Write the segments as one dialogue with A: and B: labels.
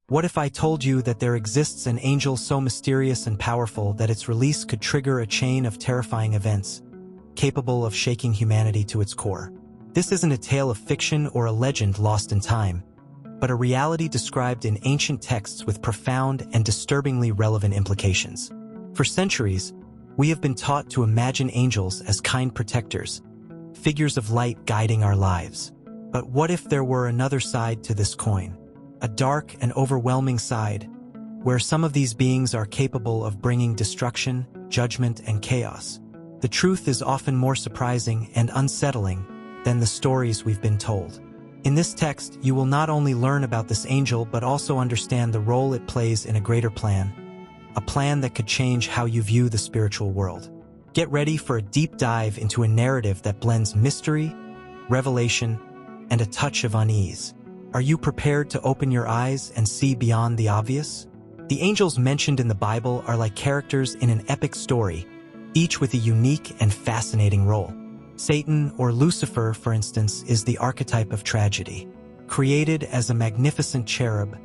A: What if I told you that there exists an angel so mysterious and powerful that its release could trigger a chain of terrifying events, capable of shaking humanity to its core? This isn't a tale of fiction or a legend lost in time, but a reality described in ancient texts with profound and disturbingly relevant implications. For centuries, we have been taught to imagine angels as kind protectors, figures of light guiding our lives. But what if there were another side to this coin? A dark and overwhelming side, where some of these beings are capable of bringing destruction, judgment, and chaos. The truth is often more surprising and unsettling than the stories we've been told. In this text, you will not only learn about this angel but also understand the role it plays in a greater plan, a plan that could change how you view the spiritual world. Get ready for a deep dive into a narrative that blends mystery, revelation, and a touch of unease. Are you prepared to open your eyes and see beyond the obvious? The angels mentioned in the Bible are like characters in an epic story, each with a unique and fascinating role. Satan, or Lucifer, for instance, is the archetype of tragedy. Created as a magnificent cherub,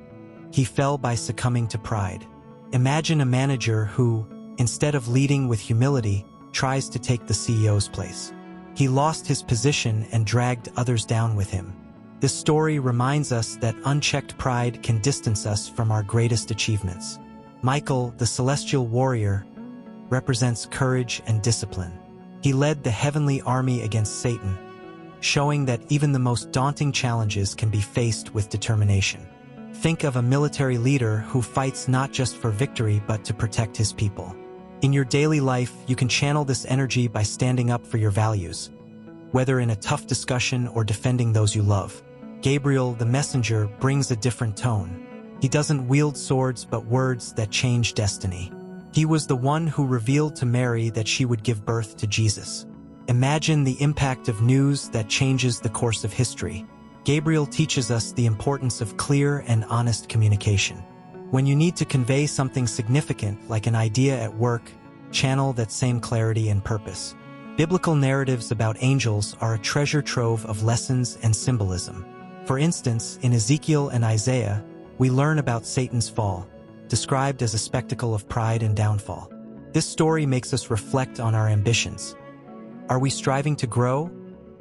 A: he fell by succumbing to pride. Imagine a manager who, instead of leading with humility, tries to take the CEO's place. He lost his position and dragged others down with him. This story reminds us that unchecked pride can distance us from our greatest achievements. Michael, the celestial warrior, represents courage and discipline. He led the heavenly army against Satan, showing that even the most daunting challenges can be faced with determination. Think of a military leader who fights not just for victory but to protect his people. In your daily life, you can channel this energy by standing up for your values, whether in a tough discussion or defending those you love. Gabriel, the messenger, brings a different tone. He doesn't wield swords but words that change destiny. He was the one who revealed to Mary that she would give birth to Jesus. Imagine the impact of news that changes the course of history. Gabriel teaches us the importance of clear and honest communication. When you need to convey something significant, like an idea at work, channel that same clarity and purpose. Biblical narratives about angels are a treasure trove of lessons and symbolism. For instance, in Ezekiel and Isaiah, we learn about Satan's fall, described as a spectacle of pride and downfall. This story makes us reflect on our ambitions. Are we striving to grow,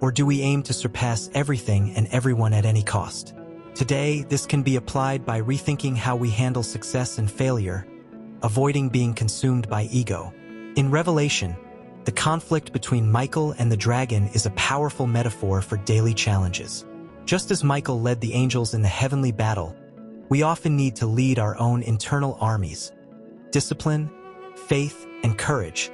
A: or do we aim to surpass everything and everyone at any cost? Today, this can be applied by rethinking how we handle success and failure, avoiding being consumed by ego. In Revelation, the conflict between Michael and the dragon is a powerful metaphor for daily challenges. Just as Michael led the angels in the heavenly battle, we often need to lead our own internal armies, discipline, faith, and courage,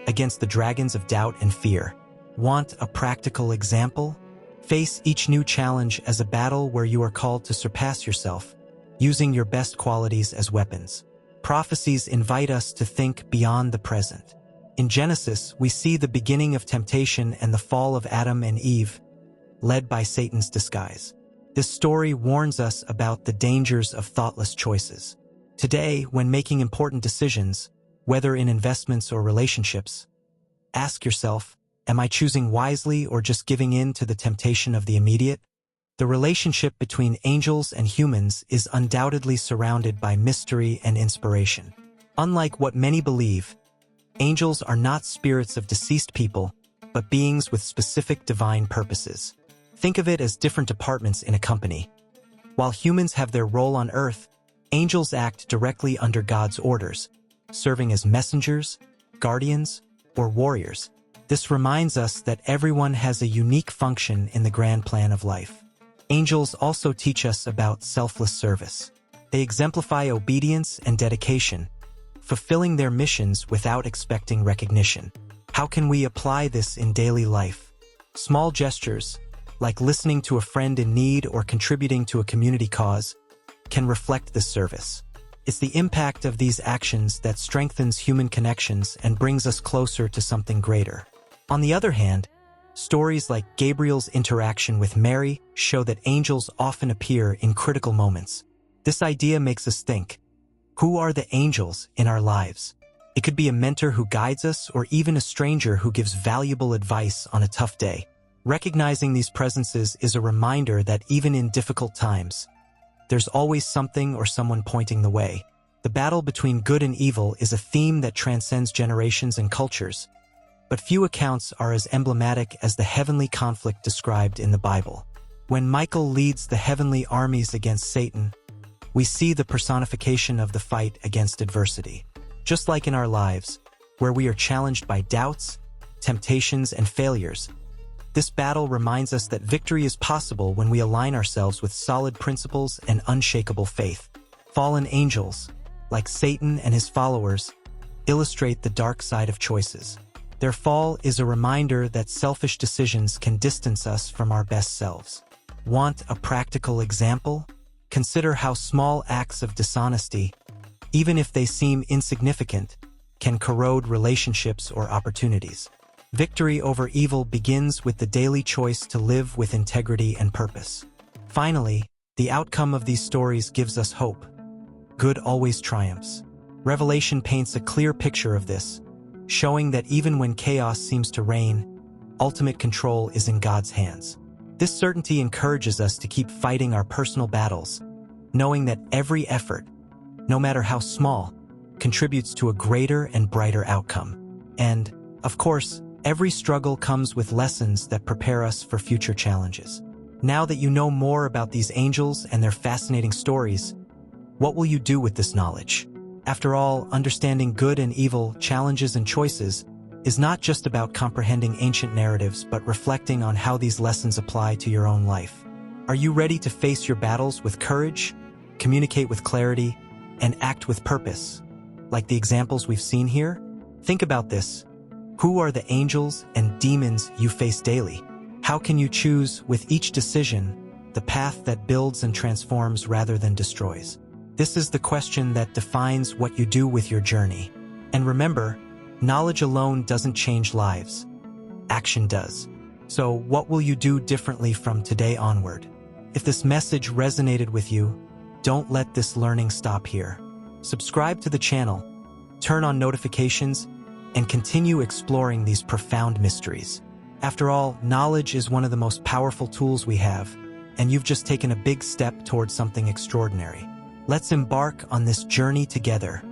A: against the dragons of doubt and fear. Want a practical example? Face each new challenge as a battle where you are called to surpass yourself, using your best qualities as weapons. Prophecies invite us to think beyond the present. In Genesis, we see the beginning of temptation and the fall of Adam and Eve, led by Satan's disguise. This story warns us about the dangers of thoughtless choices. Today, when making important decisions, whether in investments or relationships, ask yourself, am I choosing wisely or just giving in to the temptation of the immediate? The relationship between angels and humans is undoubtedly surrounded by mystery and inspiration. Unlike what many believe, angels are not spirits of deceased people, but beings with specific divine purposes. Think of it as different departments in a company. While humans have their role on earth, angels act directly under God's orders, serving as messengers, guardians, or warriors. This reminds us that everyone has a unique function in the grand plan of life. Angels also teach us about selfless service. They exemplify obedience and dedication, fulfilling their missions without expecting recognition. How can we apply this in daily life? Small gestures, like listening to a friend in need or contributing to a community cause, can reflect this service. It's the impact of these actions that strengthens human connections and brings us closer to something greater. On the other hand, stories like Gabriel's interaction with Mary show that angels often appear in critical moments. This idea makes us think, who are the angels in our lives? It could be a mentor who guides us or even a stranger who gives valuable advice on a tough day. Recognizing these presences is a reminder that even in difficult times, there's always something or someone pointing the way. The battle between good and evil is a theme that transcends generations and cultures, but few accounts are as emblematic as the heavenly conflict described in the Bible. When Michael leads the heavenly armies against Satan, we see the personification of the fight against adversity. Just like in our lives, where we are challenged by doubts, temptations, and failures, this battle reminds us that victory is possible when we align ourselves with solid principles and unshakable faith. Fallen angels, like Satan and his followers, illustrate the dark side of choices. Their fall is a reminder that selfish decisions can distance us from our best selves. Want a practical example? Consider how small acts of dishonesty, even if they seem insignificant, can corrode relationships or opportunities. Victory over evil begins with the daily choice to live with integrity and purpose. Finally, the outcome of these stories gives us hope. Good always triumphs. Revelation paints a clear picture of this, showing that even when chaos seems to reign, ultimate control is in God's hands. This certainty encourages us to keep fighting our personal battles, knowing that every effort, no matter how small, contributes to a greater and brighter outcome. And, of course, every struggle comes with lessons that prepare us for future challenges. Now that you know more about these angels and their fascinating stories, what will you do with this knowledge? After all, understanding good and evil, challenges and choices, is not just about comprehending ancient narratives, but reflecting on how these lessons apply to your own life. Are you ready to face your battles with courage, communicate with clarity, and act with purpose, like the examples we've seen here? Think about this. Who are the angels and demons you face daily? How can you choose, with each decision, the path that builds and transforms rather than destroys? This is the question that defines what you do with your journey. And remember, knowledge alone doesn't change lives. Action does. So what will you do differently from today onward? If this message resonated with you, don't let this learning stop here. Subscribe to the channel, turn on notifications, and continue exploring these profound mysteries. After all, knowledge is one of the most powerful tools we have, and you've just taken a big step towards something extraordinary. Let's embark on this journey together.